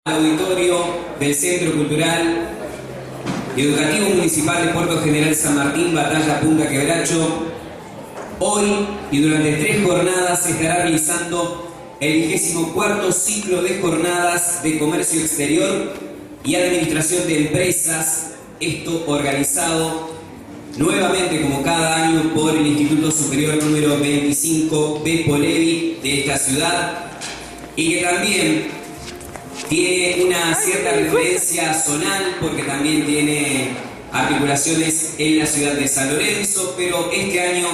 Auditorio del Centro Cultural Educativo Municipal de Puerto General San Martín, Batalla Punta Quebracho. Hoy y durante 3 jornadas se estará realizando el 24º ciclo de jornadas de comercio exterior y administración de empresas, esto organizado nuevamente como cada año por el Instituto Superior número 25 Beppo Levi de esta ciudad, y que también tiene una cierta referencia zonal porque también tiene articulaciones en la ciudad de San Lorenzo, pero este año,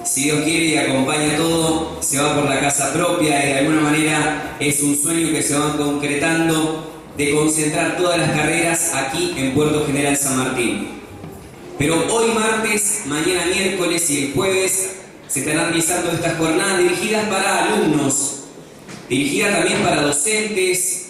si Dios quiere y acompaña todo, se va por la casa propia y de alguna manera es un sueño que se va concretando de concentrar todas las carreras aquí en Puerto General San Martín. Pero hoy martes, mañana miércoles y el jueves se estarán realizando estas jornadas dirigidas para alumnos, dirigidas también para docentes,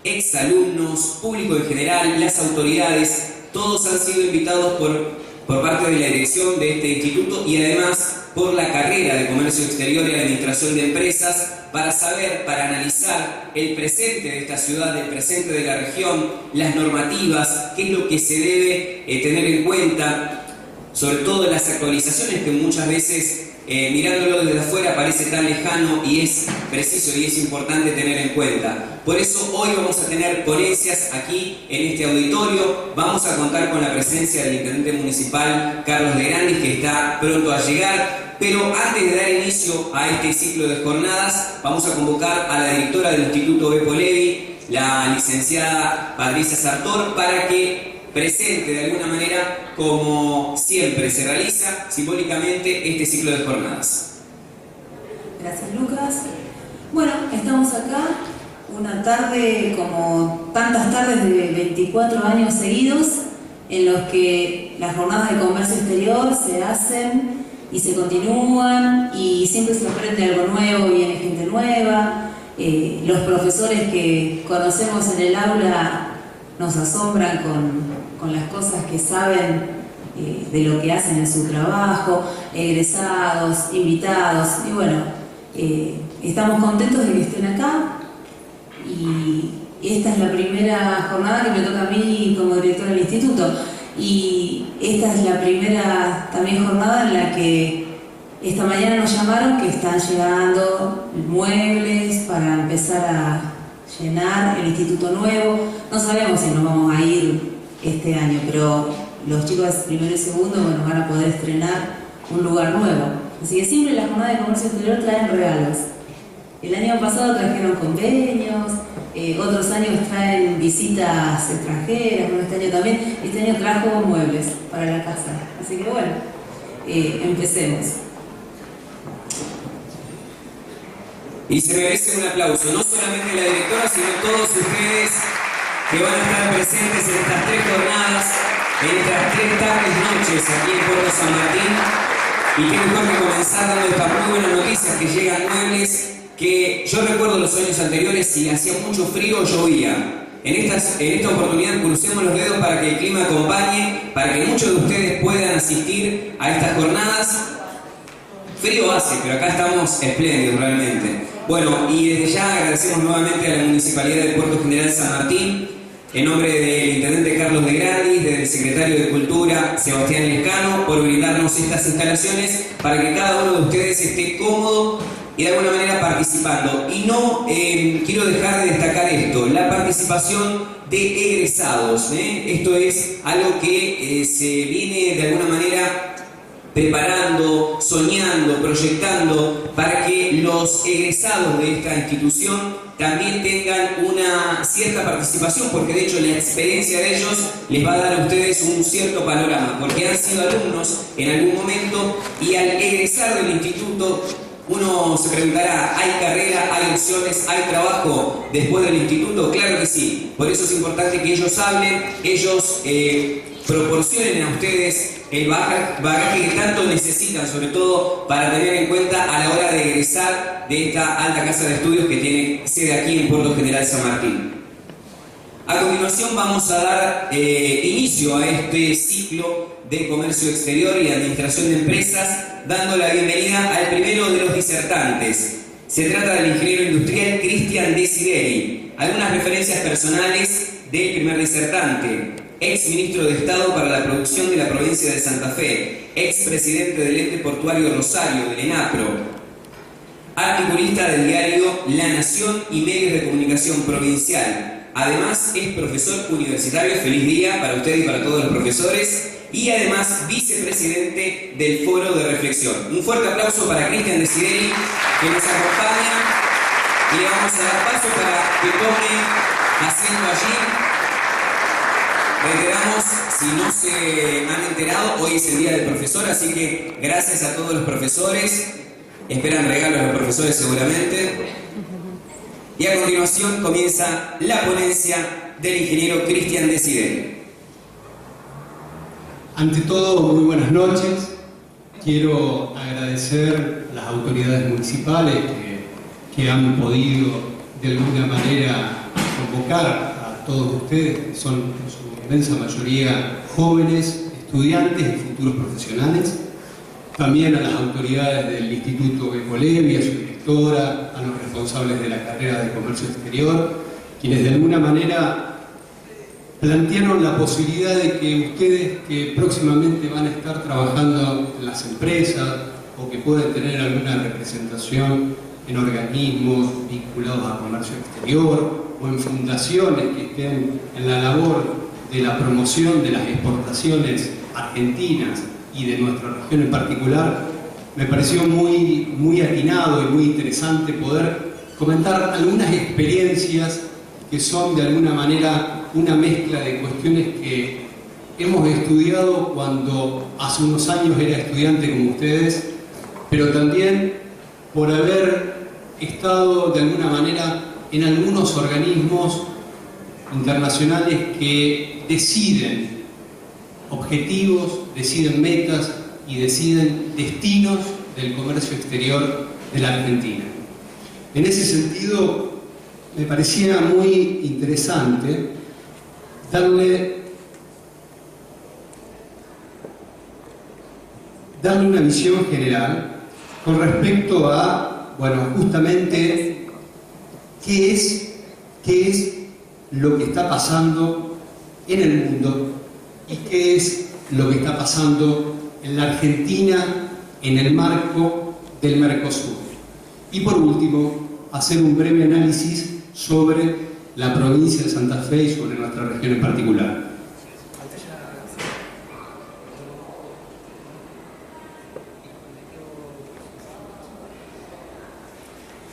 exalumnos, público en general, las autoridades. Todos han sido invitados por parte de la dirección de este instituto y además por la carrera de Comercio Exterior y Administración de Empresas para saber, para analizar el presente de esta ciudad, el presente de la región, las normativas, qué es lo que se debe tener en cuenta, sobre todo las actualizaciones que muchas veces mirándolo desde afuera parece tan lejano y es preciso y es importante tener en cuenta. Por eso hoy vamos a tener ponencias aquí en este auditorio. Vamos a contar con la presencia del Intendente Municipal Carlos de Grandis, que está pronto a llegar. Pero antes de dar inicio a este ciclo de jornadas, vamos a convocar a la directora del Instituto Beppo Levi, la licenciada Patricia Sartor, para que presente de alguna manera, como siempre se realiza, simbólicamente este ciclo de jornadas. Gracias, Lucas. Bueno, estamos acá una tarde, como tantas tardes de 24 años seguidos, en los que las jornadas de comercio exterior se hacen y se continúan y siempre se aprende algo nuevo, viene gente nueva. Los profesores que conocemos en el aula nos asombran con las cosas que saben de lo que hacen en su trabajo, egresados, invitados, y bueno, estamos contentos de que estén acá, y esta es la primera jornada que me toca a mí como directora del instituto, y esta es la primera también jornada en la que esta mañana nos llamaron que están llegando muebles para empezar a llenar el instituto nuevo. No sabemos si nos vamos a ir este año, pero los chicos primero y segundo, bueno, van a poder estrenar un lugar nuevo. Así que siempre las jornadas de comercio exterior traen regalos. El año pasado trajeron convenios, otros años traen visitas extranjeras, bueno, este año también. Este año trajo muebles para la casa. Así que bueno, empecemos. Y se merece un aplauso, no solamente la directora, sino todos ustedes que van a estar presentes en estas 3 jornadas, en estas 3 tardes noches aquí en Puerto San Martín. Y qué mejor que comenzar dando estas muy buenas noticias, que llegan muebles que yo recuerdo los años anteriores, si hacía mucho frío llovía. En esta oportunidad crucemos los dedos para que el clima acompañe, para que muchos de ustedes puedan asistir a estas jornadas. Frío hace, pero acá estamos espléndidos realmente. Bueno, y desde ya agradecemos nuevamente a la Municipalidad de Puerto General San Martín, en nombre del Intendente Carlos de Grandis, del Secretario de Cultura Sebastián Lescano, por brindarnos estas instalaciones para que cada uno de ustedes esté cómodo y de alguna manera participando. Y no quiero dejar de destacar esto, la participación de egresados. Esto es algo que se viene de alguna manera preparando, soñando, proyectando para que los egresados de esta institución también tengan una cierta participación, porque de hecho la experiencia de ellos les va a dar a ustedes un cierto panorama, porque han sido alumnos en algún momento y al egresar del instituto uno se preguntará, ¿hay carrera, hay opciones, hay trabajo después del instituto? Claro que sí, por eso es importante que ellos hablen, ellos proporcionen a ustedes el bagaje que tanto necesitan, sobre todo para tener en cuenta a la hora de egresar de esta alta casa de estudios que tiene sede aquí en Puerto General San Martín. A continuación vamos a dar inicio a este ciclo de comercio exterior y administración de empresas, dando la bienvenida al primero de los disertantes. Se trata del ingeniero industrial Cristian Desideri, algunas referencias personales del primer disertante: ex ministro de Estado para la Producción de la provincia de Santa Fe, ex presidente del ente portuario Rosario, del ENAPRO, articulista del diario La Nación y medios de comunicación provincial. Además es profesor universitario, feliz día para usted y para todos los profesores, y además vicepresidente del Foro de Reflexión. Un fuerte aplauso para Cristian Desideri, que nos acompaña, y le vamos a dar paso para que tome asiento allí. Reiteramos, si no se han enterado, hoy es el Día del Profesor, así que gracias a todos los profesores. Esperan regalos los profesores seguramente. Y a continuación comienza la ponencia del ingeniero Cristian Desideri. Ante todo, muy buenas noches. Quiero agradecer a las autoridades municipales que han podido de alguna manera convocar a todos ustedes, que son en su inmensa mayoría jóvenes, estudiantes y futuros profesionales. También a las autoridades del Instituto Ecolevia, a su directora, a los responsables de la carrera de Comercio Exterior, quienes de alguna manera plantearon la posibilidad de que ustedes, que próximamente van a estar trabajando en las empresas o que pueden tener alguna representación en organismos vinculados a comercio exterior o en fundaciones que estén en la labor de la promoción de las exportaciones argentinas y de nuestra región en particular, me pareció muy atinado y muy interesante poder comentar algunas experiencias que son de alguna manera una mezcla de cuestiones que hemos estudiado cuando hace unos años era estudiante como ustedes, pero también por haber estado de alguna manera en algunos organismos internacionales que deciden objetivos, deciden metas y deciden destinos del comercio exterior de la Argentina. En ese sentido, me parecía muy interesante darle una visión general con respecto a, bueno, justamente qué es lo que está pasando en el mundo y qué es lo que está pasando en la Argentina en el marco del Mercosur. Y por último, hacer un breve análisis sobre la provincia de Santa Fe y sobre nuestra región en particular.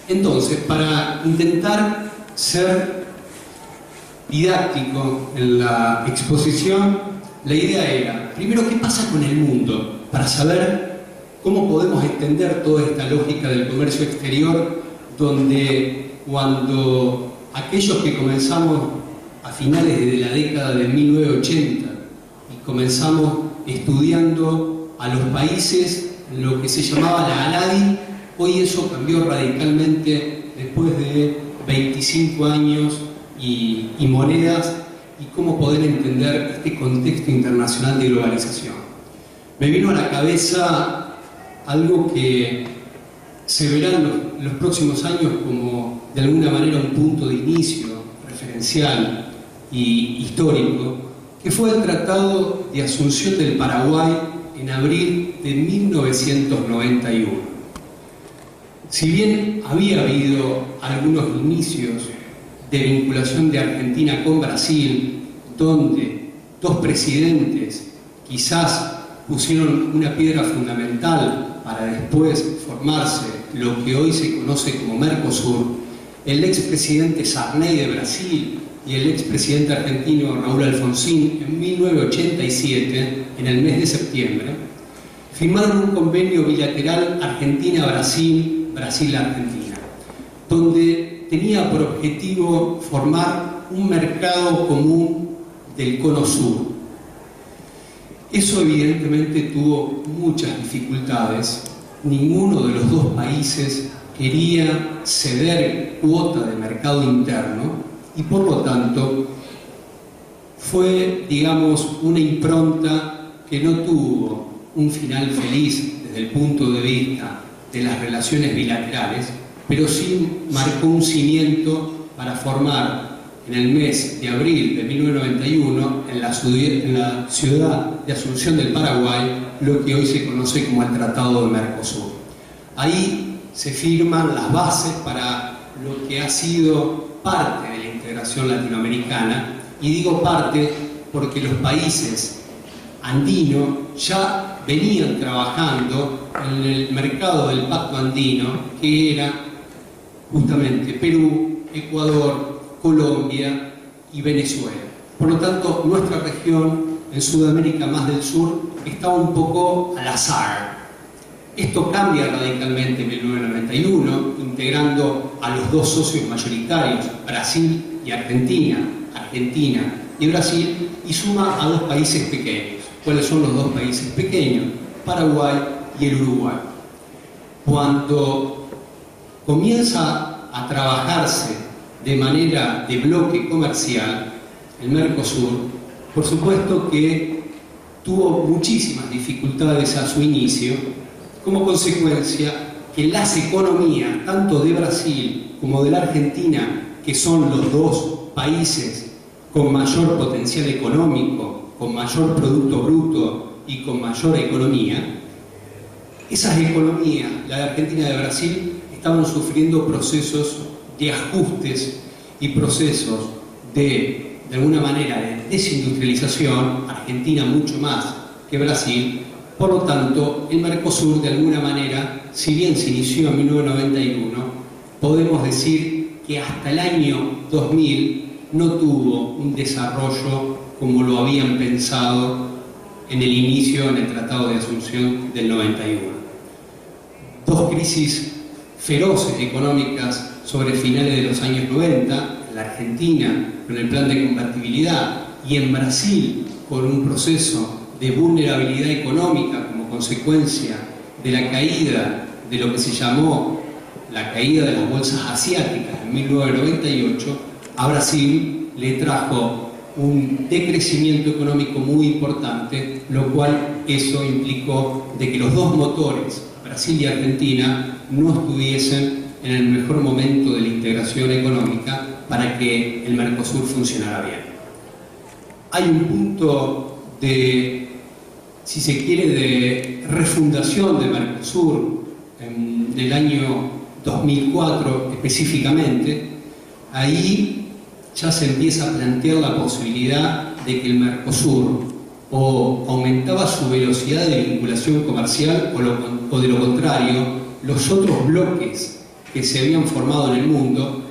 Entonces, para intentar ser didáctico en la exposición, la idea era, primero, ¿qué pasa con el mundo? Para saber cómo podemos entender toda esta lógica del comercio exterior, donde cuando aquellos que comenzamos a finales de la década de 1980 y comenzamos estudiando a los países lo que se llamaba la ALADI, hoy eso cambió radicalmente después de 25 años y monedas, y cómo poder entender este contexto internacional de globalización. Me vino a la cabeza algo que se verá en los próximos años como de alguna manera un punto de inicio referencial y histórico, que fue el Tratado de Asunción del Paraguay en abril de 1991. Si bien había habido algunos inicios de vinculación de Argentina con Brasil, donde dos presidentes quizás pusieron una piedra fundamental para después formarse lo que hoy se conoce como Mercosur, el expresidente Sarney de Brasil y el expresidente argentino Raúl Alfonsín, en 1987, en el mes de septiembre, firmaron un convenio bilateral Argentina-Brasil, Brasil-Argentina, donde tenía por objetivo formar un mercado común del Cono Sur. Eso evidentemente tuvo muchas dificultades. Ninguno de los dos países quería ceder cuota de mercado interno y por lo tanto fue, digamos, una impronta que no tuvo un final feliz desde el punto de vista de las relaciones bilaterales, pero sí marcó un cimiento para formar en el mes de abril de 1991 en la ciudad de Asunción del Paraguay lo que hoy se conoce como el Tratado de Mercosur. Ahí se firman las bases para lo que ha sido parte de la integración latinoamericana, y digo parte porque los países andinos ya venían trabajando en el mercado del Pacto Andino, que era justamente Perú, Ecuador, Colombia y Venezuela. Por lo tanto, nuestra región en Sudamérica más del sur está un poco al azar. Esto cambia radicalmente en 1991, integrando a los dos socios mayoritarios, Brasil y Argentina, Argentina y Brasil, y suma a dos países pequeños. ¿Cuáles son los dos países pequeños? Paraguay y el Uruguay. Cuando comienza a trabajarse de manera de bloque comercial, el Mercosur, por supuesto que tuvo muchísimas dificultades a su inicio, como consecuencia que las economías, tanto de Brasil como de la Argentina, que son los dos países con mayor potencial económico, con mayor Producto Bruto y con mayor economía, esas economías, la de Argentina y de Brasil, estaban sufriendo procesos de ajustes y procesos de alguna manera, de desindustrialización, Argentina mucho más que Brasil. Por lo tanto, el Mercosur, de alguna manera, si bien se inició en 1991, podemos decir que hasta el año 2000 no tuvo un desarrollo como lo habían pensado en el inicio, en el Tratado de Asunción del 91. Dos crisis feroces económicas sobre finales de los años 90, en la Argentina con el plan de convertibilidad y en Brasil con un proceso de vulnerabilidad económica como consecuencia de la caída de lo que se llamó la caída de las bolsas asiáticas en 1998, a Brasil le trajo un decrecimiento económico muy importante, lo cual eso implicó de que los dos motores, Brasil y Argentina, no estuviesen en el mejor momento de la integración económica para que el Mercosur funcionara bien. Hay un punto de, si se quiere, de refundación de Mercosur en el año 2004 específicamente. Ahí ya se empieza a plantear la posibilidad de que el Mercosur o aumentaba su velocidad de vinculación comercial o de lo contrario, los otros bloques que se habían formado en el mundo,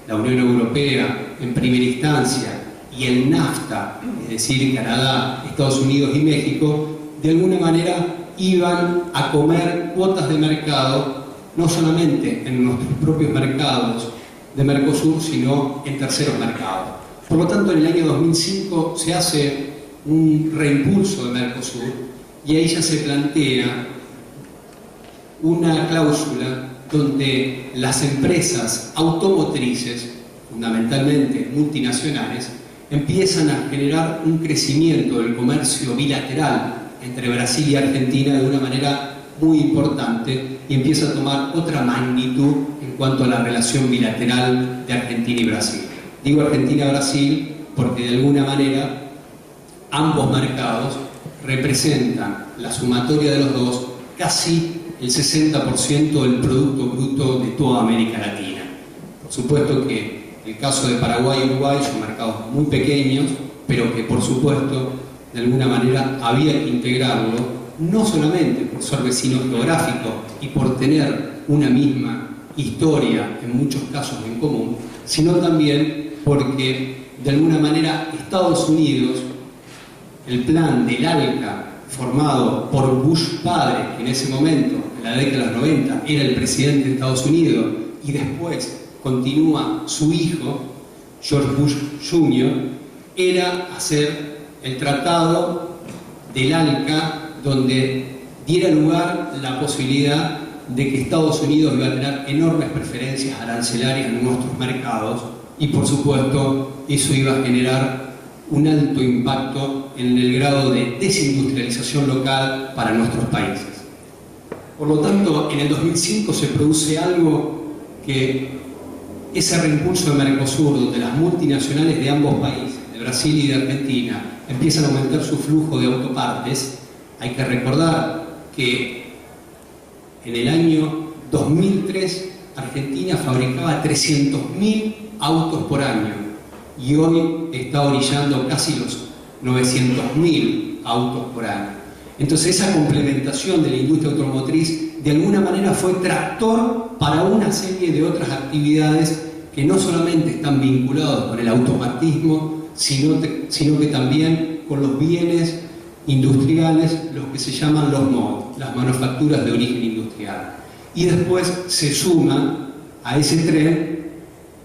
la Unión Europea en primera instancia y el NAFTA, es decir, Canadá, Estados Unidos y México, de alguna manera iban a comer cuotas de mercado, no solamente en nuestros propios mercados de Mercosur, sino en terceros mercados. Por lo tanto, en el año 2005 se hace un reimpulso de Mercosur y ahí ya se plantea una cláusula donde las empresas automotrices, fundamentalmente multinacionales, empiezan a generar un crecimiento del comercio bilateral entre Brasil y Argentina de una manera muy importante y empieza a tomar otra magnitud en cuanto a la relación bilateral de Argentina y Brasil. Digo Argentina-Brasil porque de alguna manera ambos mercados representan la sumatoria de los dos casi el 60% del Producto Bruto de toda América Latina. Por supuesto que el caso de Paraguay y Uruguay son mercados muy pequeños, pero que por supuesto de alguna manera había que integrarlo, no solamente por ser vecinos geográficos y por tener una misma historia, en muchos casos en común, sino también porque de alguna manera Estados Unidos, el plan del ALCA formado por Bush padre, que en ese momento, en la década de los 90, era el presidente de Estados Unidos, y después continúa su hijo, George Bush Jr., era hacer el tratado del ALCA, donde diera lugar la posibilidad de que Estados Unidos iba a tener enormes preferencias arancelarias en nuestros mercados, y por supuesto eso iba a generar un alto impacto en el grado de desindustrialización local para nuestros países. Por lo tanto, en el 2005 se produce algo que ese reimpulso de Mercosur, donde las multinacionales de ambos países, de Brasil y de Argentina, empiezan a aumentar su flujo de autopartes, hay que recordar que en el año 2003 Argentina fabricaba 300.000 autos por año y hoy está orillando casi los 900.000 autos por año. Entonces esa complementación de la industria automotriz de alguna manera fue tractor para una serie de otras actividades que no solamente están vinculadas con el automatismo, sino que también con los bienes industriales, los que se llaman los MOD, las manufacturas de origen industrial. Y después se suman a ese tren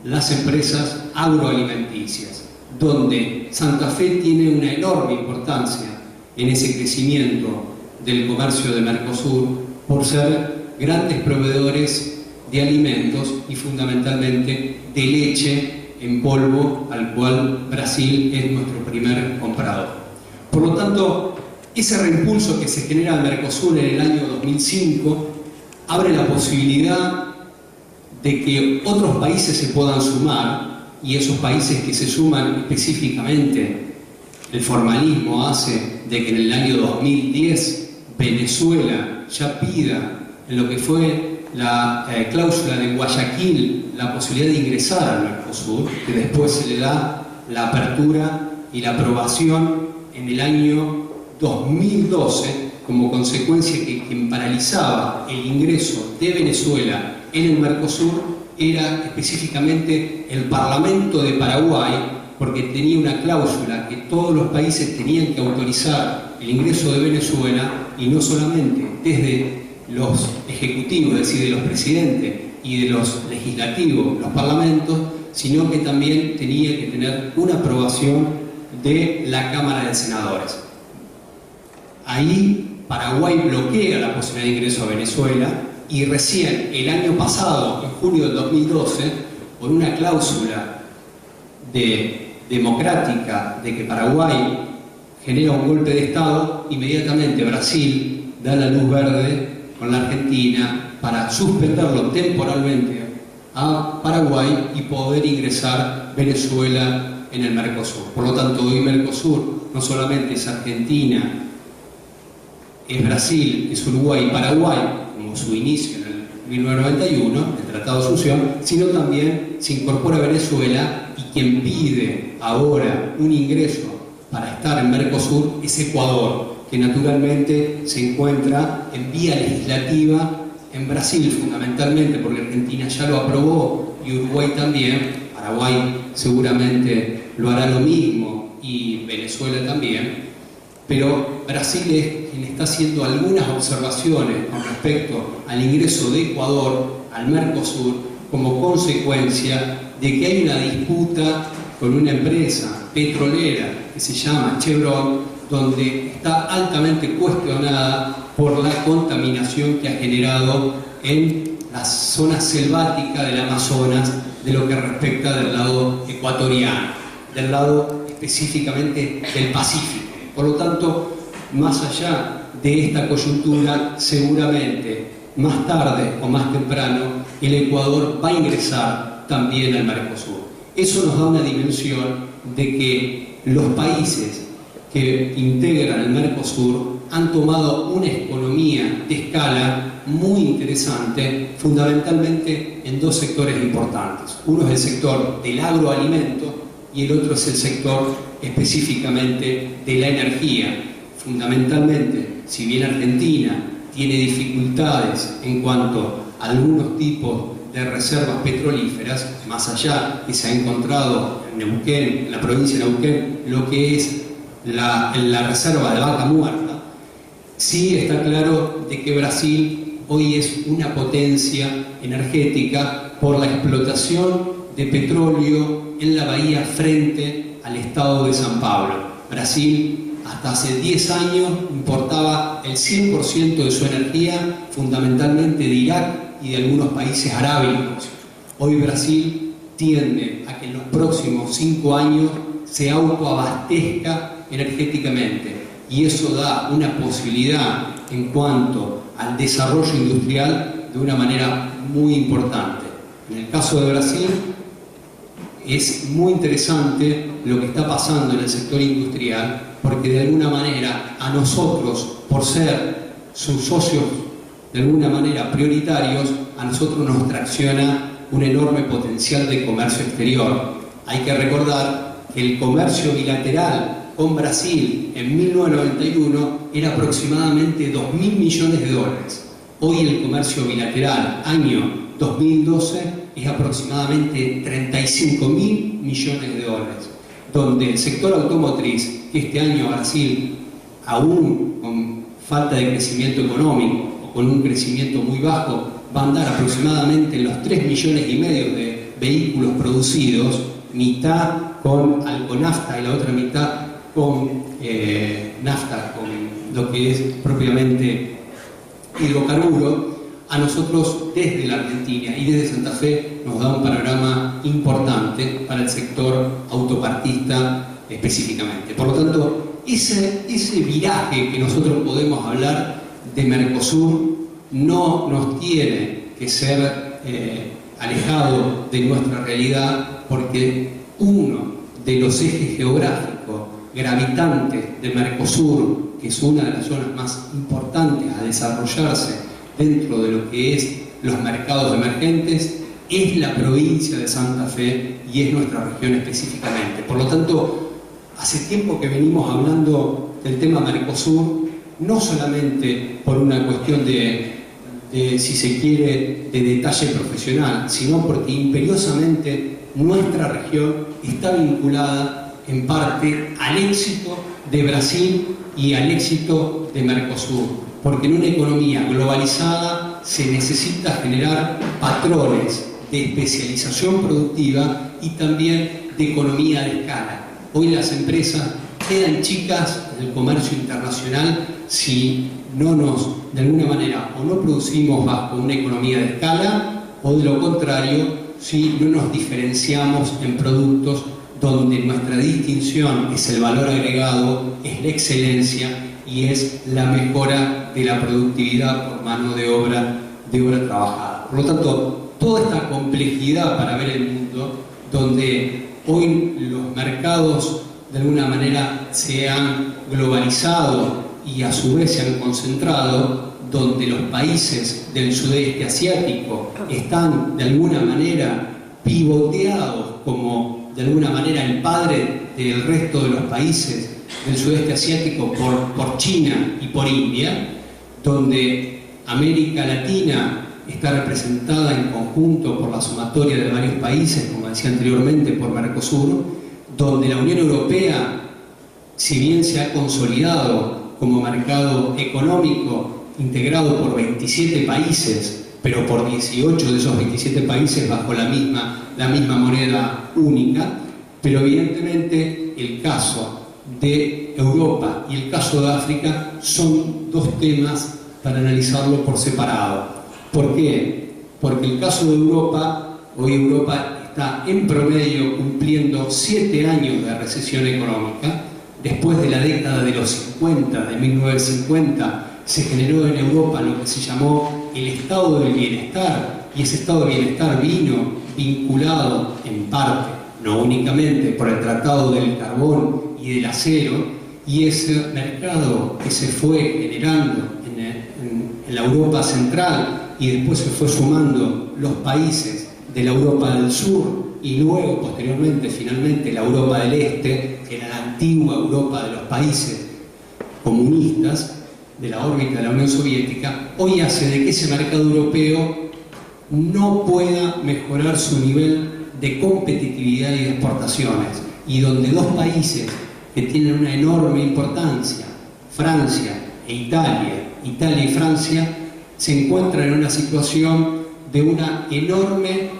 las empresas agroalimenticias, donde Santa Fe tiene una enorme importancia en ese crecimiento del comercio de Mercosur por ser grandes proveedores de alimentos y fundamentalmente de leche en polvo, al cual Brasil es nuestro primer comprador. Por lo tanto, ese reimpulso que se genera en Mercosur en el año 2005 abre la posibilidad de que otros países se puedan sumar, y esos países que se suman específicamente, el formalismo hace de que en el año 2010 Venezuela ya pida en lo que fue la cláusula de Guayaquil la posibilidad de ingresar al Mercosur, que después se le da la apertura y la aprobación en el año 2012 como consecuencia que quien paralizaba el ingreso de Venezuela en el Mercosur era específicamente el Parlamento de Paraguay, porque tenía una cláusula que todos los países tenían que autorizar el ingreso de Venezuela, y no solamente desde los ejecutivos, es decir, de los presidentes y de los legislativos, los parlamentos, sino que también tenía que tener una aprobación de la Cámara de Senadores. Ahí Paraguay bloquea la posibilidad de ingreso a Venezuela, y recién el año pasado, en junio del 2012, por una cláusula democrática de que Paraguay genera un golpe de Estado, inmediatamente Brasil da la luz verde con la Argentina para suspenderlo temporalmente a Paraguay y poder ingresar Venezuela en el Mercosur. Por lo tanto, hoy Mercosur no solamente es Argentina, es Brasil, es Uruguay y Paraguay, como su inicio en el 1991, el Tratado de Asunción, sino también se incorpora Venezuela, y quien pide ahora un ingreso para estar en Mercosur es Ecuador, que naturalmente se encuentra en vía legislativa en Brasil fundamentalmente, porque Argentina ya lo aprobó y Uruguay también, Paraguay seguramente lo hará lo mismo y Venezuela también, pero Brasil es quien está haciendo algunas observaciones con respecto al ingreso de Ecuador al Mercosur como consecuencia de que hay una disputa con una empresa petrolera que se llama Chevron, donde está altamente cuestionada por la contaminación que ha generado en la zona selvática del Amazonas, de lo que respecta del lado ecuatoriano, del lado específicamente del Pacífico. Por lo tanto, más allá de esta coyuntura, seguramente más tarde o más temprano el Ecuador va a ingresar también al Mercosur. Eso nos da una dimensión de que los países que integran el Mercosur han tomado una economía de escala muy interesante, fundamentalmente en dos sectores importantes. Uno es el sector del agroalimento y el otro es el sector específicamente de la energía. Fundamentalmente, si bien Argentina tiene dificultades en cuanto a algunos tipos de reservas petrolíferas, más allá que se ha encontrado en Neuquén, en la provincia de Neuquén, lo que es la reserva de Vaca Muerta, sí está claro de que Brasil hoy es una potencia energética por la explotación de petróleo en la bahía frente al estado de San Pablo. Brasil hasta hace 10 años importaba el 100% de su energía fundamentalmente de Irak y de algunos países arábicos. Hoy Brasil tiende a que en los próximos 5 años se autoabastezca energéticamente, y eso da una posibilidad en cuanto al desarrollo industrial de una manera muy importante. En el caso de Brasil, es muy interesante lo que está pasando en el sector industrial, porque de alguna manera a nosotros, por ser sus socios de alguna manera prioritarios, a nosotros nos tracciona un enorme potencial de comercio exterior. Hay que recordar que el comercio bilateral con Brasil en 1991 era aproximadamente 2.000 millones de dólares. Hoy el comercio bilateral, año 2012, es aproximadamente 35.000 millones de dólares, donde el sector automotriz, que este año Brasil, aún con falta de crecimiento económico o con un crecimiento muy bajo, va a andar aproximadamente en los 3,5 millones de vehículos producidos, mitad con alconafta y la otra mitad con nafta, con lo que es propiamente hidrocarburo. A nosotros desde la Argentina y desde Santa Fe nos da un panorama importante para el sector autopartista específicamente. Por lo tanto, ese viraje que nosotros podemos hablar de Mercosur no nos tiene que ser alejado de nuestra realidad, porque uno de los ejes geográficos gravitantes de Mercosur, que es una de las zonas más importantes a desarrollarse dentro de lo que es los mercados emergentes, es la provincia de Santa Fe y es nuestra región específicamente. Por lo tanto, hace tiempo que venimos hablando del tema Mercosur, no solamente por una cuestión de si se quiere, de detalle profesional, sino porque imperiosamente nuestra región está vinculada en parte al éxito de Brasil y al éxito de Mercosur. Porque en una economía globalizada se necesita generar patrones de especialización productiva y también de economía de escala. Hoy las empresas quedan chicas en el comercio internacional si no de alguna manera, o no producimos bajo una economía de escala, o de lo contrario, si no nos diferenciamos en productos donde nuestra distinción es el valor agregado, es la excelencia y es la mejora de la productividad por mano de obra trabajada. Por lo tanto, toda esta complejidad para ver el mundo, donde hoy los mercados de alguna manera se han globalizado y a su vez se han concentrado, donde los países del sudeste asiático están de alguna manera pivoteados como de alguna manera el padre del resto de los países del sudeste asiático por China y por India, donde América Latina está representada en conjunto por la sumatoria de varios países, como decía anteriormente, por Mercosur, donde la Unión Europea, si bien se ha consolidado como mercado económico integrado por 27 países, pero por 18 de esos 27 países bajo la misma moneda única, pero evidentemente el caso de Europa y el caso de África son dos temas para analizarlo por separado. ¿Por qué? Porque el caso de Europa, hoy Europa está en promedio cumpliendo 7 años de recesión económica. Después de la década de los 50, de 1950, se generó en Europa lo que se llamó el estado del bienestar, y ese estado de bienestar vino vinculado en parte, no únicamente, por el Tratado del Carbón y del Acero, y ese mercado que se fue generando en la Europa central y después se fue sumando los países de la Europa del Sur y luego, posteriormente, finalmente, la Europa del Este, que era la antigua Europa de los países comunistas de la órbita de la Unión Soviética, hoy hace de que ese mercado europeo no pueda mejorar su nivel de competitividad y de exportaciones, y donde dos países que tienen una enorme importancia, Francia e Italia y Francia, se encuentran en una situación de una enorme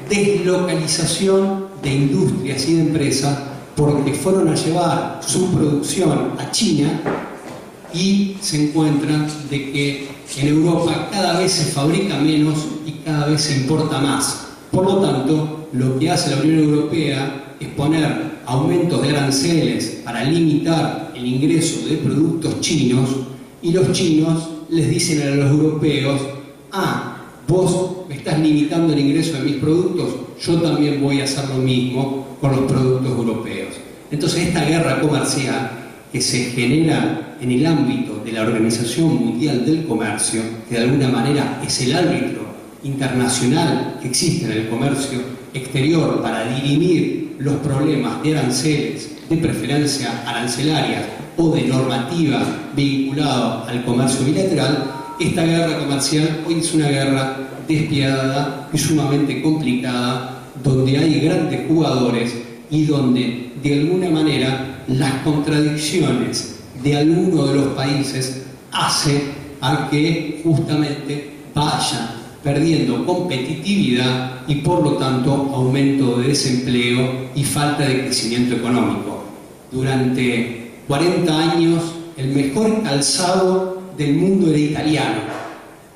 deslocalización de industrias y de empresas, porque fueron a llevar su producción a China y se encuentran de que en Europa cada vez se fabrica menos y cada vez se importa más. Por lo tanto, lo que hace la Unión Europea es poner aumentos de aranceles para limitar el ingreso de productos chinos, y los chinos les dicen a los europeos: vos me estás limitando el ingreso de mis productos, yo también voy a hacer lo mismo con los productos europeos. Entonces esta guerra comercial que se genera en el ámbito de la Organización Mundial del Comercio, que de alguna manera es el árbitro internacional que existe en el comercio exterior para dirimir los problemas de aranceles, de preferencia arancelarias o de normativa vinculada al comercio bilateral, esta guerra comercial hoy es una guerra despiadada y sumamente complicada, donde hay grandes jugadores y donde de alguna manera las contradicciones de algunos de los países hace a que justamente vaya perdiendo competitividad y por lo tanto aumento de desempleo y falta de crecimiento económico. Durante 40 años el mejor calzado del mundo era italiano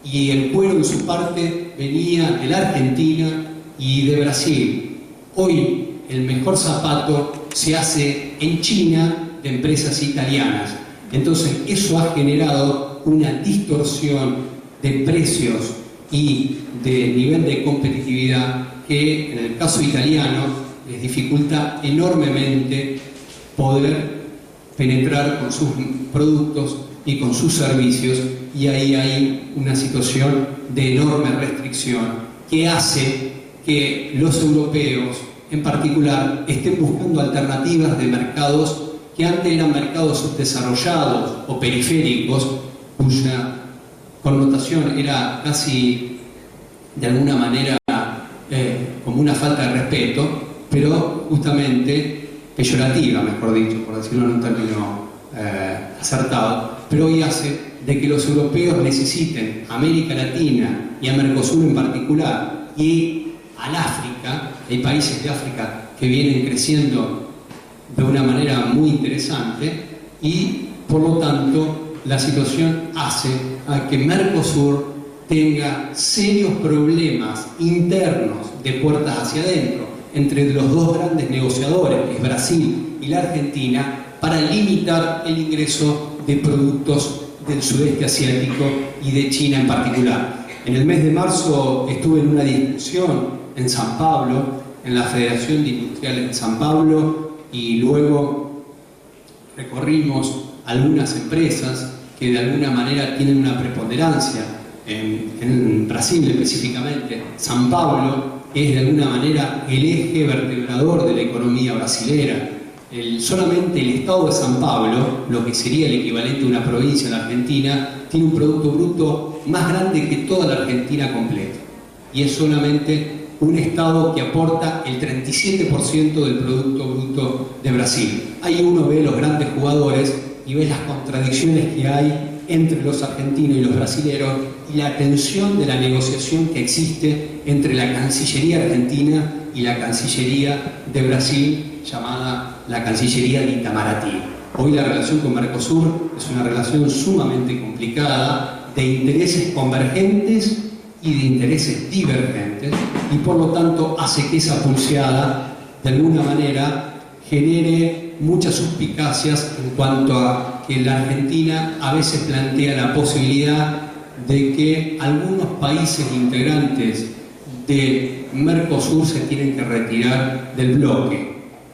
y el cuero en su parte venía de la Argentina y de Brasil. Hoy el mejor zapato se hace en China de empresas italianas. Entonces eso ha generado una distorsión de precios y de nivel de competitividad que en el caso italiano les dificulta enormemente poder penetrar con sus productos y con sus servicios, y ahí hay una situación de enorme restricción que hace que los europeos en particular estén buscando alternativas de mercados que antes eran mercados subdesarrollados o periféricos, cuya connotación era casi de alguna manera como una falta de respeto, pero justamente peyorativa, mejor dicho, por decirlo en un término acertado, pero hoy hace de que los europeos necesiten a América Latina y a Mercosur en particular y al África. Hay países de África que vienen creciendo de una manera muy interesante y por lo tanto la situación hace a que Mercosur tenga serios problemas internos de puertas hacia adentro entre los dos grandes negociadores, que es Brasil y la Argentina, para limitar el ingreso de productos del sudeste asiático y de China en particular. En el mes de marzo estuve en una discusión en San Pablo, en la Federación de Industriales de San Pablo, y luego recorrimos algunas empresas que de alguna manera tienen una preponderancia en Brasil específicamente. San Pablo es de alguna manera el eje vertebrador de la economía brasilera. Solamente el estado de San Pablo, lo que sería el equivalente a una provincia en la Argentina, tiene un Producto Bruto más grande que toda la Argentina completa. Y es solamente un estado que aporta el 37% del Producto Bruto de Brasil. Ahí uno ve los grandes jugadores y ve las contradicciones que hay entre los argentinos y los brasileros y la tensión de la negociación que existe entre la Cancillería argentina y la Cancillería de Brasil, llamada la Cancillería de Itamaraty. Hoy la relación con Mercosur es una relación sumamente complicada, de intereses convergentes y de intereses divergentes, y por lo tanto hace que esa pulseada de alguna manera genere muchas suspicacias en cuanto a que la Argentina a veces plantea la posibilidad de que algunos países integrantes de Mercosur se tienen que retirar del bloque.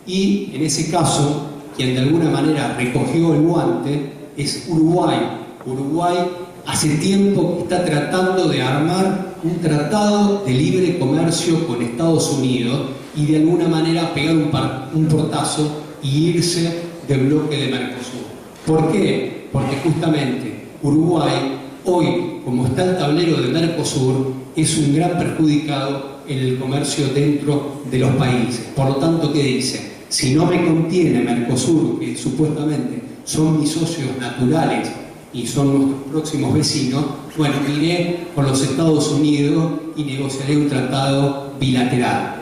Y en ese caso, quien de alguna manera recogió el guante es Uruguay. Uruguay hace tiempo que está tratando de armar un tratado de libre comercio con Estados Unidos y de alguna manera pegar un portazo y irse del bloque de Mercosur. ¿Por qué? Porque justamente Uruguay hoy, como está el tablero de Mercosur, es un gran perjudicado en el comercio dentro de los países. Por lo tanto, ¿qué dice? Si no me contiene Mercosur, que supuestamente son mis socios naturales y son nuestros próximos vecinos, bueno, iré con los Estados Unidos y negociaré un tratado bilateral.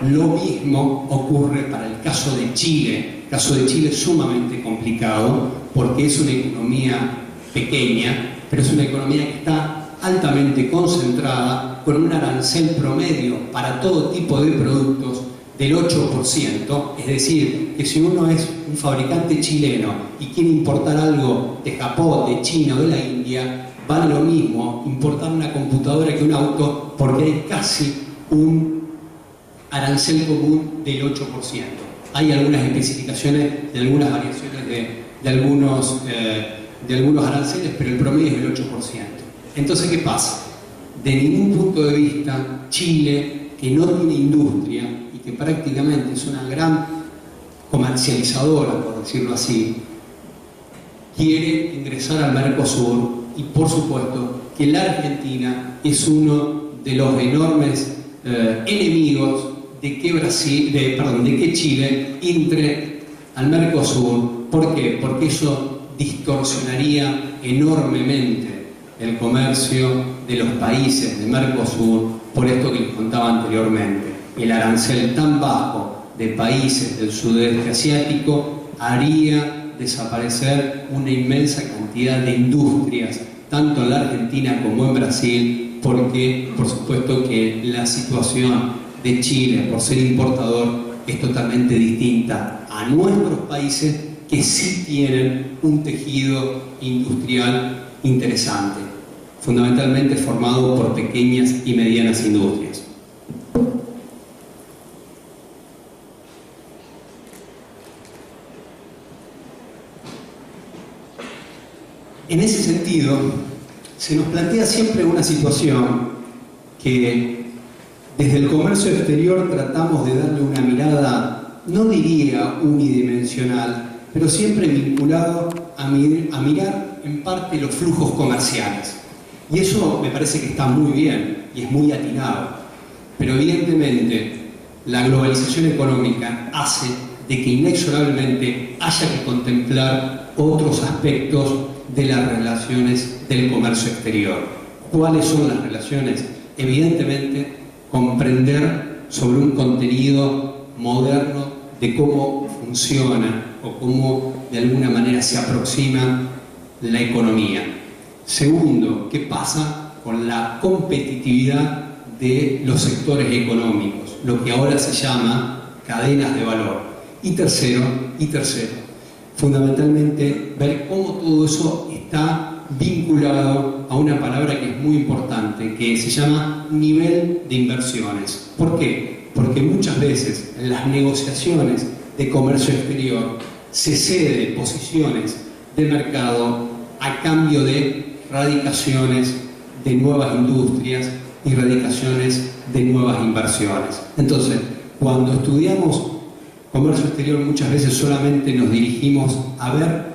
Lo mismo ocurre para el caso de Chile. El caso de Chile es sumamente complicado porque es una economía pequeña, pero es una economía que está altamente concentrada, con un arancel promedio para todo tipo de productos del 8%, es decir, que si uno es un fabricante chileno y quiere importar algo de Japón, de China o de la India, vale lo mismo importar una computadora que un auto, porque hay casi un arancel común del 8%. Hay algunas especificaciones de algunas variaciones de algunos aranceles, pero el promedio es del 8%. Entonces, ¿qué pasa? De ningún punto de vista, Chile, que no tiene industria y que prácticamente es una gran comercializadora, por decirlo así, quiere ingresar al Mercosur, y por supuesto que la Argentina es uno de los enormes enemigos de que Chile entre al Mercosur. ¿Por qué? Porque eso distorsionaría enormemente el comercio de los países de Mercosur, por esto que les contaba anteriormente. El arancel tan bajo de países del sudeste asiático haría desaparecer una inmensa cantidad de industrias, tanto en la Argentina como en Brasil, porque por supuesto que la situación de Chile, por ser importador, es totalmente distinta a nuestros países, que sí tienen un tejido industrial interesante, fundamentalmente formado por pequeñas y medianas industrias. En ese sentido, se nos plantea siempre una situación que desde el comercio exterior tratamos de darle una mirada, no diría unidimensional, pero siempre vinculado a mirar en parte los flujos comerciales. Y eso me parece que está muy bien y es muy atinado. Pero evidentemente la globalización económica hace de que inexorablemente haya que contemplar otros aspectos de las relaciones del comercio exterior. ¿Cuáles son las relaciones? Evidentemente, comprender sobre un contenido moderno de cómo funciona o cómo de alguna manera se aproxima la economía. Segundo, ¿qué pasa con la competitividad de los sectores económicos? Lo que ahora se llama cadenas de valor. Y tercero, fundamentalmente ver cómo todo eso está vinculado a una palabra que es muy importante, que se llama nivel de inversiones. ¿Por qué? Porque muchas veces en las negociaciones de comercio exterior se cede posiciones de mercado a cambio de radicaciones de nuevas industrias y radicaciones de nuevas inversiones. Entonces, cuando estudiamos comercio exterior, muchas veces solamente nos dirigimos a ver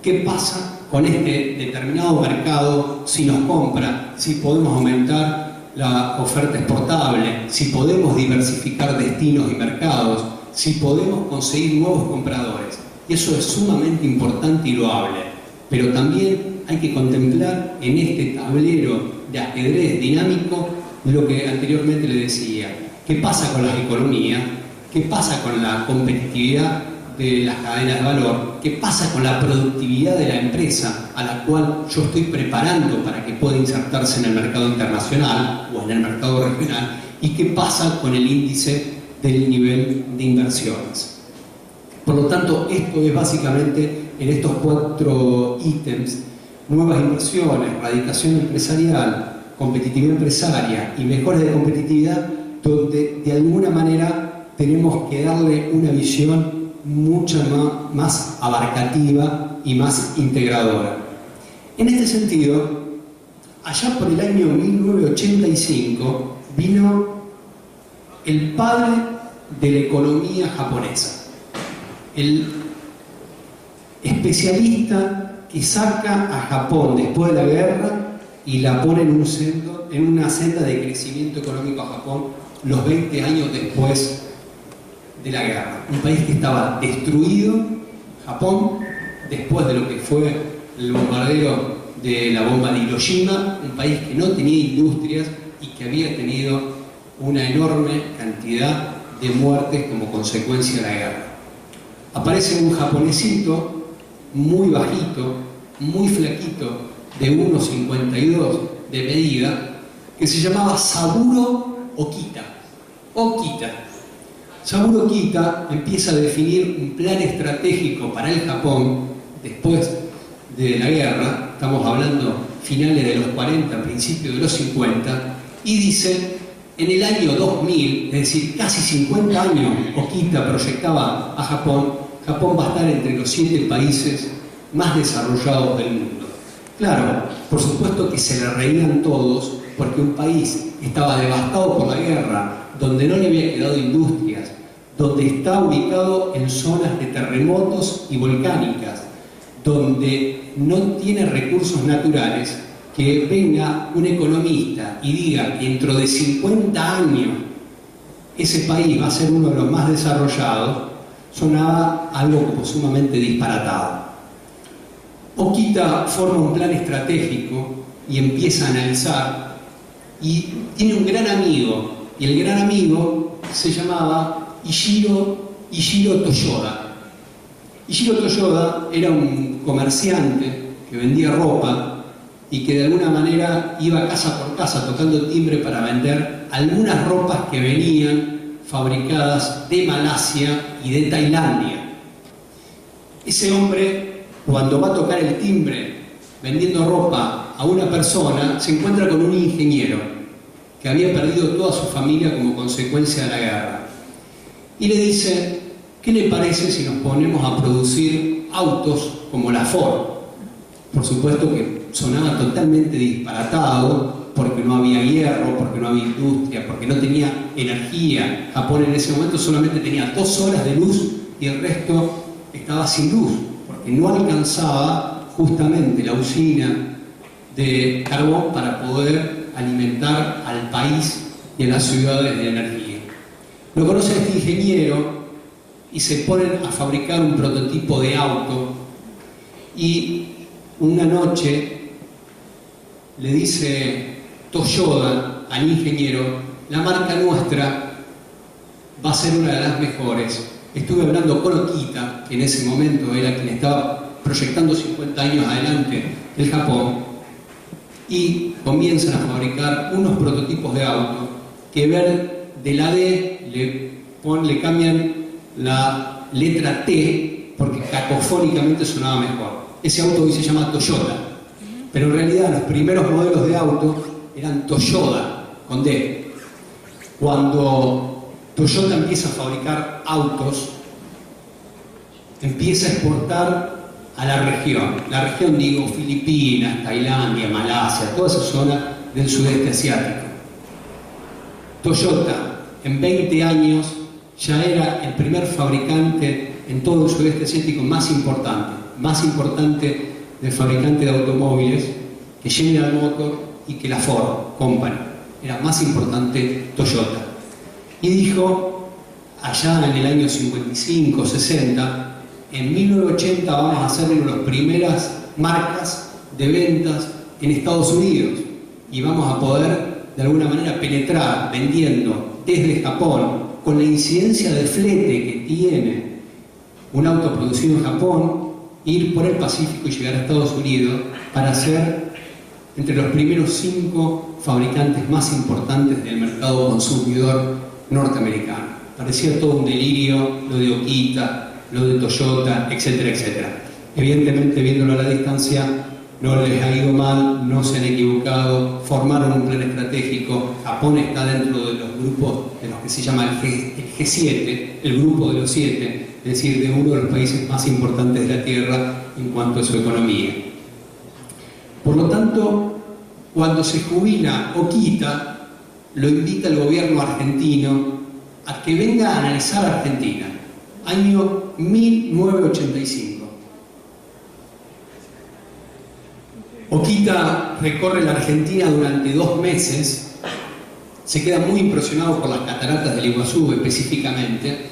qué pasa con este determinado mercado, si nos compra, si podemos aumentar la oferta exportable, si podemos diversificar destinos y mercados, si podemos conseguir nuevos compradores. Y eso es sumamente importante y loable. Pero también hay que contemplar en este tablero de ajedrez dinámico lo que anteriormente le decía. ¿Qué pasa con las economías? ¿Qué pasa con la competitividad de las cadenas de valor? ¿Qué pasa con la productividad de la empresa a la cual yo estoy preparando para que pueda insertarse en el mercado internacional o en el mercado regional? ¿Y qué pasa con el índice del nivel de inversiones? Por lo tanto, esto es básicamente en estos 4 ítems: nuevas inversiones, radicación empresarial, competitividad empresaria y mejoras de competitividad, donde de alguna manera tenemos que darle una visión mucho más abarcativa y más integradora. En este sentido, allá por el año 1985 vino el padre de la economía japonesa, el especialista que saca a Japón después de la guerra y la pone en una senda de crecimiento económico a Japón los 20 años después de la guerra. Un país que estaba destruido, Japón, después de lo que fue el bombardeo de la bomba de Hiroshima, un país que no tenía industrias y que había tenido una enorme cantidad de muertes como consecuencia de la guerra. Aparece un japonesito muy bajito, muy flaquito, de 1,52 de medida, que se llamaba Saburo Okita. Saburo Okita empieza a definir un plan estratégico para el Japón después de la guerra, estamos hablando finales de los 40, principios de los 50, y dice: en el año 2000, es decir, casi 50 años, Okita proyectaba a Japón. Japón va a estar entre los 7 países más desarrollados del mundo. Claro, por supuesto que se le reían todos, porque un país estaba devastado por la guerra, donde no le había quedado industrias, donde está ubicado en zonas de terremotos y volcánicas, donde no tiene recursos naturales, que venga un economista y diga que dentro de 50 años ese país va a ser uno de los más desarrollados, sonaba algo como sumamente disparatado. Okita forma un plan estratégico y empieza a analizar, y tiene un gran amigo, y el gran amigo se llamaba Ishiro Toyoda. Ishiro Toyoda era un comerciante que vendía ropa y que de alguna manera iba casa por casa tocando timbre para vender algunas ropas que venían fabricadas de Malasia y de Tailandia. Ese hombre, cuando va a tocar el timbre vendiendo ropa a una persona, se encuentra con un ingeniero que había perdido toda su familia como consecuencia de la guerra. Y le dice: ¿qué le parece si nos ponemos a producir autos como la Ford? Por supuesto que sonaba totalmente disparatado, porque no había hierro, porque no había industria, porque no tenía energía. Japón en ese momento solamente tenía 2 horas de luz y el resto estaba sin luz, porque no alcanzaba justamente la usina de carbón para poder alimentar al país y a las ciudades de energía. Lo conoce este ingeniero y se ponen a fabricar un prototipo de auto, y una noche le dice Toyoda al ingeniero: la marca nuestra va a ser una de las mejores. Estuve hablando con Okita, que en ese momento era quien estaba proyectando 50 años adelante el Japón, y comienzan a fabricar unos prototipos de auto que ver de la D le cambian la letra T porque cacofónicamente sonaba mejor. Ese auto hoy se llama Toyota, pero en realidad los primeros modelos de auto eran Toyoda, con D. Cuando Toyota empieza a fabricar autos, empieza a exportar a la región digo Filipinas, Tailandia, Malasia, toda esa zona del sudeste asiático. Toyota en 20 años ya era el primer fabricante en todo el sudeste asiático más importante del fabricante de automóviles que General Motors y que la Ford Company. Era más importante Toyota. Y dijo, allá en el año 55, 60, en 1980 vamos a ser una de las primeras marcas de ventas en Estados Unidos y vamos a poder de alguna manera penetrar vendiendo desde Japón, con la incidencia de flete que tiene un auto producido en Japón, ir por el Pacífico y llegar a Estados Unidos para ser entre los primeros 5 fabricantes más importantes del mercado consumidor norteamericano. Parecía todo un delirio lo de Okita, lo de Toyota, etcétera, etcétera. Evidentemente, viéndolo a la distancia, no les ha ido mal, no se han equivocado, formaron un plan estratégico. Japón está dentro de los grupos de los que se llama el G7, el grupo de los 7, es decir, de uno de los países más importantes de la Tierra en cuanto a su economía. Por lo tanto, cuando se jubila Okita, lo invita el gobierno argentino a que venga a analizar Argentina, año 1985. Okita recorre la Argentina durante 2 meses, se queda muy impresionado por las cataratas del Iguazú específicamente,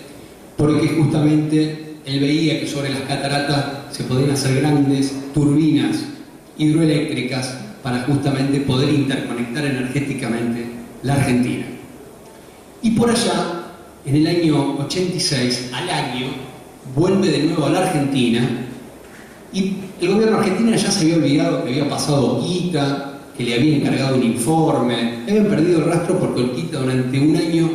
porque justamente él veía que sobre las cataratas se podían hacer grandes turbinas hidroeléctricas para justamente poder interconectar energéticamente la Argentina. Y por allá, en el año 86, al año, vuelve de nuevo a la Argentina. Y el gobierno argentino ya se había olvidado que había pasado Okita, que le había encargado un informe, habían perdido el rastro porque Okita durante un año,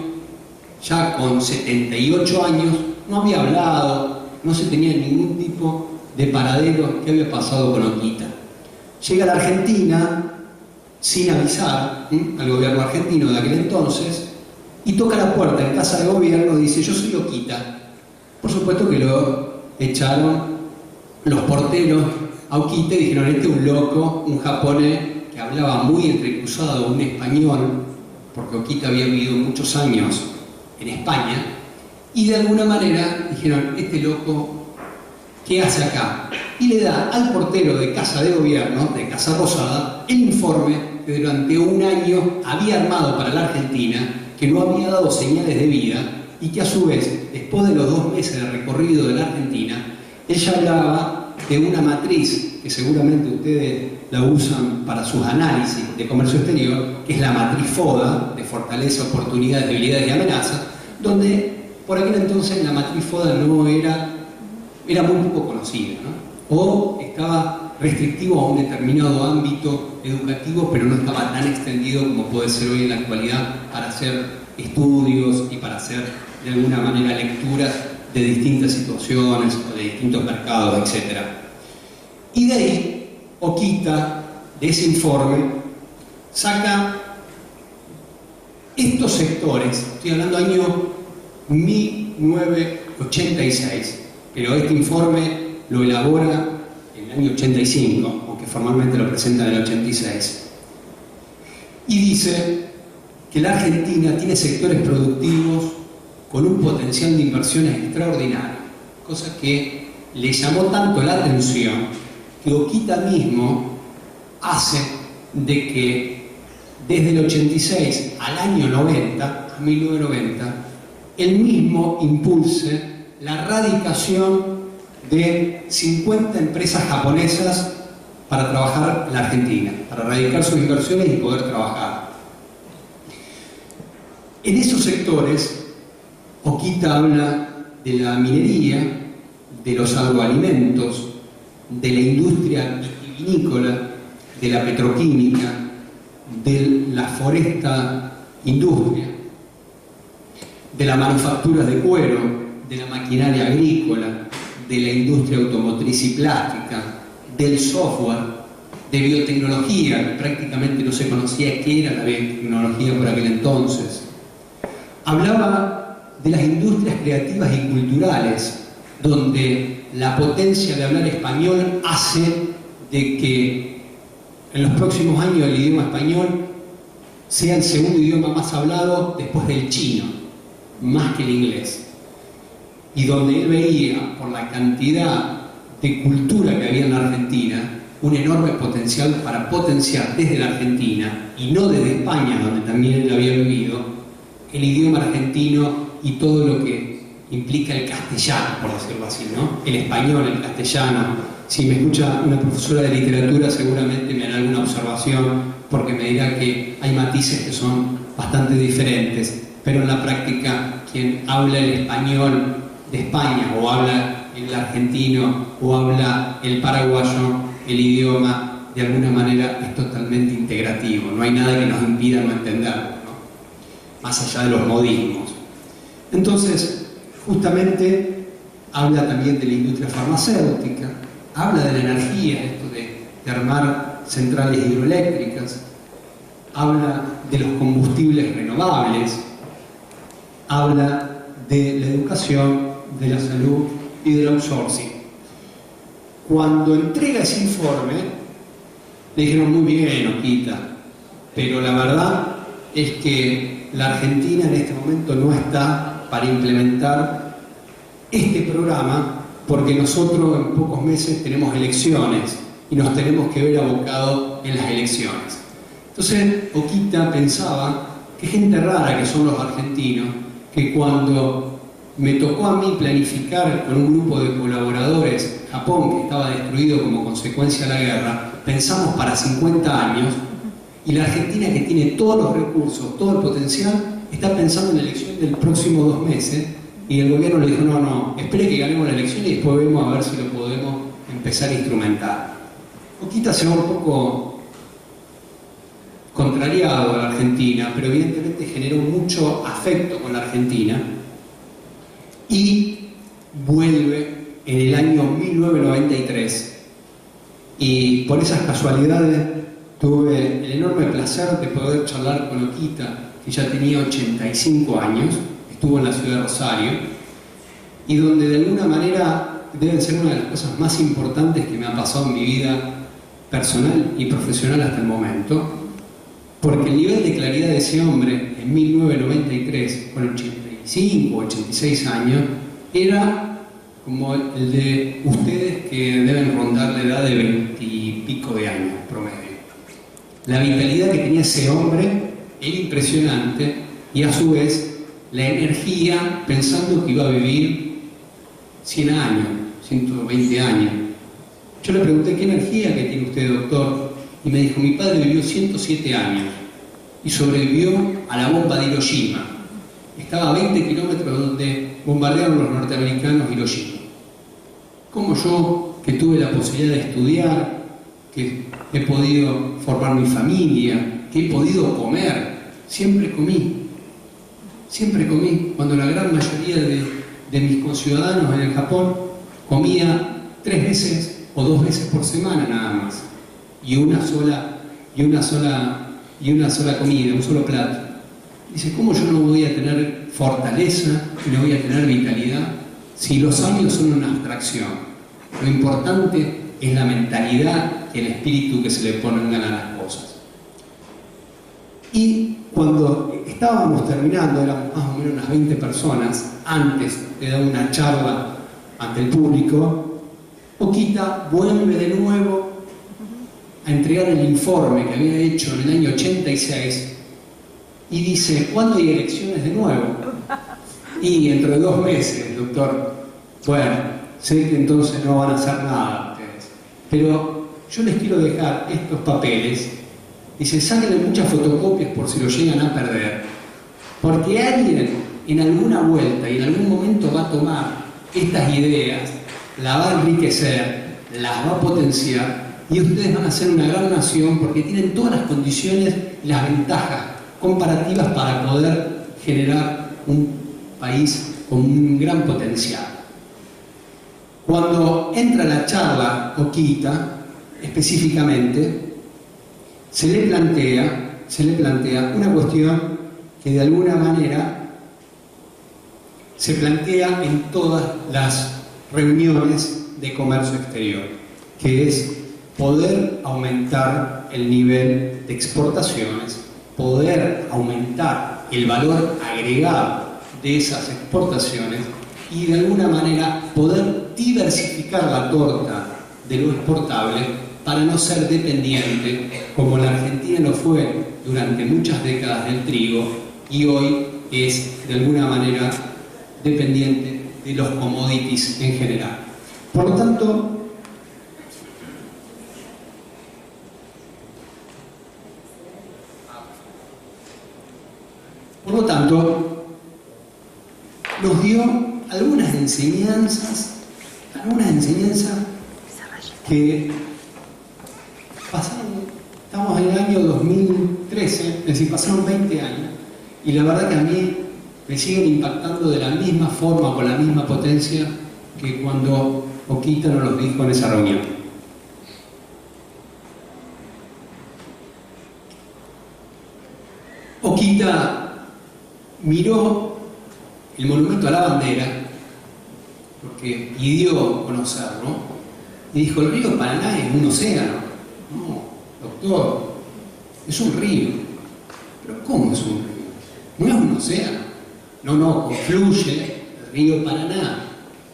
ya con 78 años, no había hablado, no se tenía ningún tipo de paradero que había pasado con Okita. Llega a la Argentina, sin avisar al gobierno argentino de aquel entonces, y toca la puerta en casa de gobierno y dice: yo soy Oquita. Por supuesto que lo echaron los porteros a Oquita y dijeron: este es un loco, un japonés que hablaba muy entrecruzado un español, porque Oquita había vivido muchos años en España, y de alguna manera dijeron: este loco, ¿qué hace acá? Y le da al portero de Casa de Gobierno, de Casa Rosada, el informe que durante un año había armado para la Argentina, que no había dado señales de vida, y que a su vez, después de los 2 meses de recorrido de la Argentina, ella hablaba de una matriz que seguramente ustedes la usan para sus análisis de comercio exterior, que es la matriz FODA, de fortaleza, oportunidades, debilidades y amenazas, donde por aquel entonces la matriz FODA no era muy poco conocida, ¿no? O estaba restrictivo a un determinado ámbito educativo, pero no estaba tan extendido como puede ser hoy en la actualidad para hacer estudios y para hacer de alguna manera lecturas de distintas situaciones o de distintos mercados, etc. Y de ahí, Oquita, de ese informe, saca estos sectores. Estoy hablando año 1986, pero este informe lo elabora en el año 85, aunque formalmente lo presenta en el 86. Y dice que la Argentina tiene sectores productivos con un potencial de inversiones extraordinario, cosa que le llamó tanto la atención que Oquita mismo hace de que desde el 86 al año 90, a 1990, él mismo impulse la radicación de 50 empresas japonesas para trabajar en la Argentina, para radicar sus inversiones y poder trabajar. En esos sectores, Oquita habla de la minería, de los agroalimentos, de la industria vitivinícola, de la petroquímica, de la foresta industria, de la manufactura de cuero, de la maquinaria agrícola, de la industria automotriz y plástica, del software, de biotecnología, que prácticamente no se conocía qué era la biotecnología por aquel entonces. Hablaba de las industrias creativas y culturales, donde la potencia de hablar español hace de que en los próximos años el idioma español sea el segundo idioma más hablado después del chino, más que el inglés. Y donde él veía, por la cantidad de cultura que había en la Argentina, un enorme potencial para potenciar desde la Argentina, y no desde España, donde también él había vivido, el idioma argentino y todo lo que implica el castellano, por decirlo así, ¿no? El español, el castellano. Si me escucha una profesora de literatura, seguramente me hará alguna observación, porque me dirá que hay matices que son bastante diferentes, pero en la práctica, quien habla el español de España, o habla el argentino, o habla el paraguayo, el idioma, de alguna manera es totalmente integrativo. No hay nada que nos impida no entenderlo, ¿no? Más allá de los modismos. Entonces, justamente, habla también de la industria farmacéutica, habla de la energía, esto de armar centrales hidroeléctricas, habla de los combustibles renovables, habla de la educación, de la salud y del outsourcing. Cuando entrega ese informe, le dijeron: muy bien, Oquita, pero la verdad es que la Argentina en este momento no está para implementar este programa, porque nosotros en pocos meses tenemos elecciones y nos tenemos que ver abocados en las elecciones. Entonces Oquita pensaba: qué gente rara que son los argentinos, que cuando me tocó a mí planificar con un grupo de colaboradores Japón, que estaba destruido como consecuencia de la guerra, pensamos para 50 años, y la Argentina, que tiene todos los recursos, todo el potencial, está pensando en la elección del próximo 2 meses, y el gobierno le dijo: no, espere que ganemos la elección y después vemos a ver si lo podemos empezar a instrumentar. Oquita se va un poco contrariado a la Argentina, pero evidentemente generó mucho afecto con la Argentina, y vuelve en el año 1993, y por esas casualidades tuve el enorme placer de poder charlar con Oquita, que ya tenía 85 años, estuvo en la ciudad de Rosario, y donde de alguna manera deben ser una de las cosas más importantes que me han pasado en mi vida personal y profesional hasta el momento, porque el nivel de claridad de ese hombre en 1993, con 85 o 86 años, era como el de ustedes que deben rondar la edad de 20 y pico de años promedio. La vitalidad que tenía ese hombre era impresionante, y a su vez la energía pensando que iba a vivir 100 años, 120 años. Yo le pregunté: ¿qué energía que tiene usted, doctor? Y me dijo: mi padre vivió 107 años y sobrevivió a la bomba de Hiroshima. Estaba a 20 kilómetros donde bombardearon los norteamericanos Hiroshima. Como yo, que tuve la posibilidad de estudiar, que he podido formar mi familia, que he podido comer, siempre comí. Cuando la gran mayoría de mis conciudadanos en el Japón comía 3 veces o 2 veces por semana nada más, y una sola comida, un solo plato. Dice: ¿cómo yo no voy a tener fortaleza y no voy a tener vitalidad si los años son una abstracción? Lo importante es la mentalidad y el espíritu que se le pongan a las cosas. Y cuando estábamos terminando, éramos más o menos unas 20 personas, antes de dar una charla ante el público, Oquita vuelve de nuevo a entregar el informe que había hecho en el año 86 y dice: ¿cuándo hay elecciones de nuevo? Y dentro de 2 meses, doctor. Bueno, sé que entonces no van a hacer nada ustedes, pero yo les quiero dejar estos papeles. Dice: sáquenle muchas fotocopias por si lo llegan a perder, porque alguien en alguna vuelta y en algún momento va a tomar estas ideas, las va a enriquecer, las va a potenciar, y ustedes van a ser una gran nación porque tienen todas las condiciones y las ventajas comparativas para poder generar un país con un gran potencial. Cuando entra la charla Oquita, específicamente, se le plantea una cuestión que de alguna manera se plantea en todas las reuniones de comercio exterior, que es poder aumentar el nivel de exportaciones, poder aumentar el valor agregado de esas exportaciones y de alguna manera poder diversificar la torta de lo exportable para no ser dependiente, como la Argentina lo fue durante muchas décadas del trigo y hoy es de alguna manera dependiente de los commodities en general. Por lo tanto, nos dio algunas enseñanzas que pasaron. Estamos en el año 2013, es decir, pasaron 20 años, y la verdad que a mí me siguen impactando de la misma forma, con la misma potencia que cuando Oquita nos los dijo en esa reunión. Oquita miró el monumento a la bandera, porque pidió conocerlo, y dijo: el río Paraná es un océano. No, doctor, es un río. ¿Pero cómo es un río? No es un océano. No, confluye el río Paraná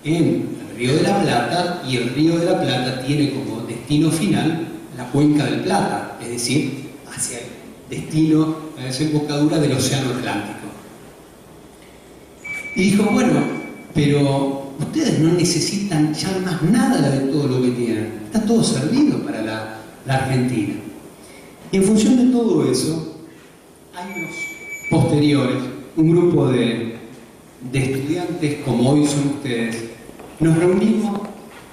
en el río de la Plata, y el río de la Plata tiene como destino final la cuenca del Plata, es decir, hacia el destino, a la desembocadura del océano Atlántico. Y dijo: bueno, pero ustedes no necesitan ya más nada de todo lo que tienen, está todo servido para la Argentina. Y en función de todo eso, años posteriores, un grupo de estudiantes como hoy son ustedes, nos reunimos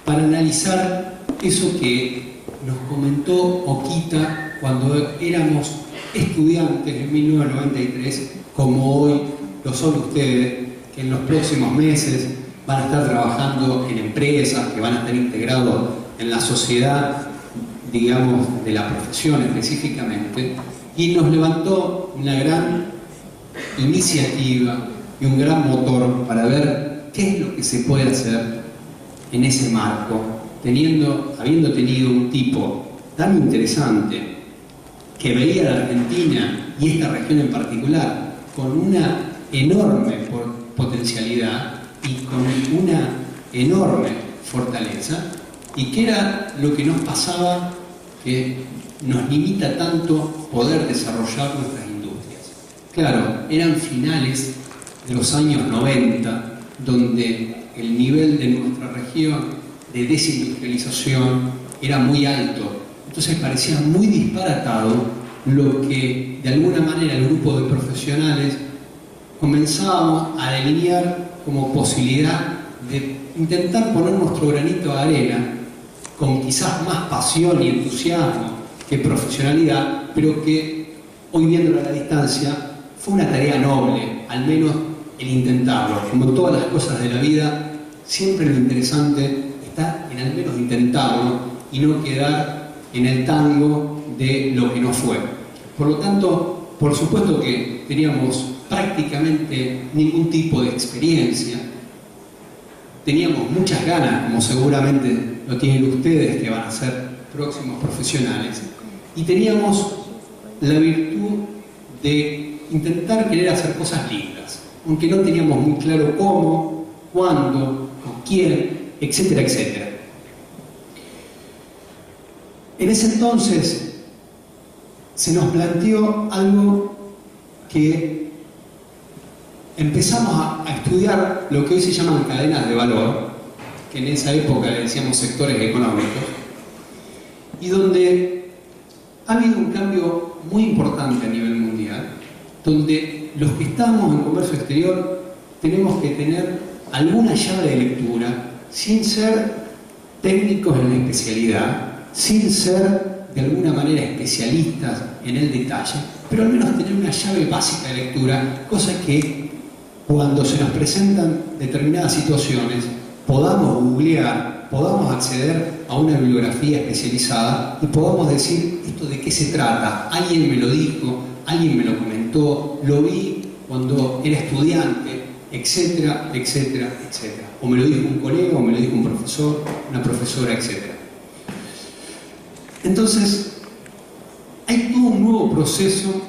para analizar eso que nos comentó Oquita cuando éramos estudiantes en 1993, como hoy lo son ustedes, que en los próximos meses van a estar trabajando en empresas, que van a estar integrados en la sociedad digamos, de la profesión específicamente, y nos levantó una gran iniciativa y un gran motor para ver qué es lo que se puede hacer en ese marco, habiendo tenido un tipo tan interesante que veía a la Argentina y esta región en particular con una enorme potencialidad y con una enorme fortaleza, y que era lo que nos pasaba, que nos limita tanto poder desarrollar nuestras industrias. Claro, eran finales de los años 90, donde el nivel de nuestra región de desindustrialización era muy alto. Entonces parecía muy disparatado lo que de alguna manera el grupo de profesionales comenzábamos a delinear como posibilidad de intentar poner nuestro granito de arena con quizás más pasión y entusiasmo que profesionalidad, pero que hoy viéndolo a la distancia fue una tarea noble, al menos el intentarlo. Como en todas las cosas de la vida, siempre lo interesante está en al menos intentarlo y no quedar en el tango de lo que no fue. Por lo tanto, por supuesto que teníamos prácticamente ningún tipo de experiencia, teníamos muchas ganas, como seguramente lo tienen ustedes que van a ser próximos profesionales, y teníamos la virtud de intentar querer hacer cosas lindas, aunque no teníamos muy claro cómo, cuándo, con quién, etcétera, etcétera. En ese entonces se nos planteó algo que empezamos a estudiar lo que hoy se llaman cadenas de valor, que en esa época le decíamos sectores económicos, y donde ha habido un cambio muy importante a nivel mundial, donde los que estamos en comercio exterior tenemos que tener alguna llave de lectura sin ser técnicos en la especialidad, sin ser de alguna manera especialistas en el detalle, pero al menos tener una llave básica de lectura, cosa que cuando se nos presentan determinadas situaciones podamos googlear, podamos acceder a una bibliografía especializada y podamos decir esto de qué se trata, alguien me lo dijo, alguien me lo comentó, lo vi cuando era estudiante, etcétera, etcétera, etcétera. O me lo dijo un colega, o me lo dijo un profesor, una profesora, etcétera. Entonces, hay todo un nuevo proceso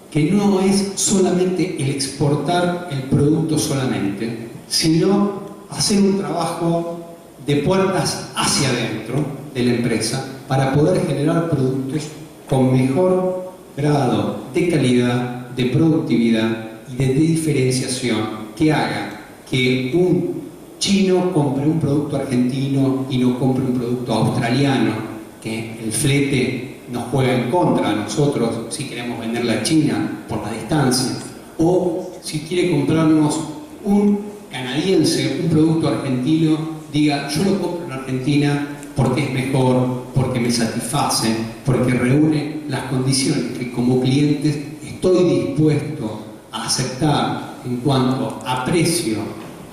que no es solamente el exportar el producto solamente, sino hacer un trabajo de puertas hacia adentro de la empresa para poder generar productos con mejor grado de calidad, de productividad y de diferenciación que haga que un chino compre un producto argentino y no compre un producto australiano, que el flete nos juega en contra a nosotros si queremos venderla a China por la distancia, o si quiere comprarnos un canadiense, un producto argentino, diga yo lo compro en Argentina porque es mejor, porque me satisface, porque reúne las condiciones que como clientes estoy dispuesto a aceptar en cuanto a precio,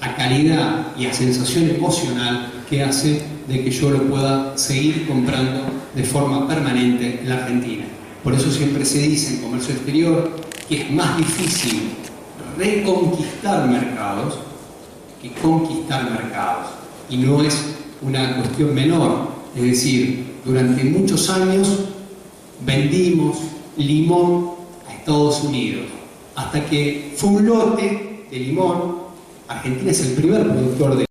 a calidad y a sensación emocional que hace de que yo lo pueda seguir comprando de forma permanente en la Argentina. Por eso siempre se dice en comercio exterior que es más difícil reconquistar mercados que conquistar mercados. Y no es una cuestión menor. Es decir, durante muchos años vendimos limón a Estados Unidos, hasta que fue un lote de limón. Argentina es el primer productor de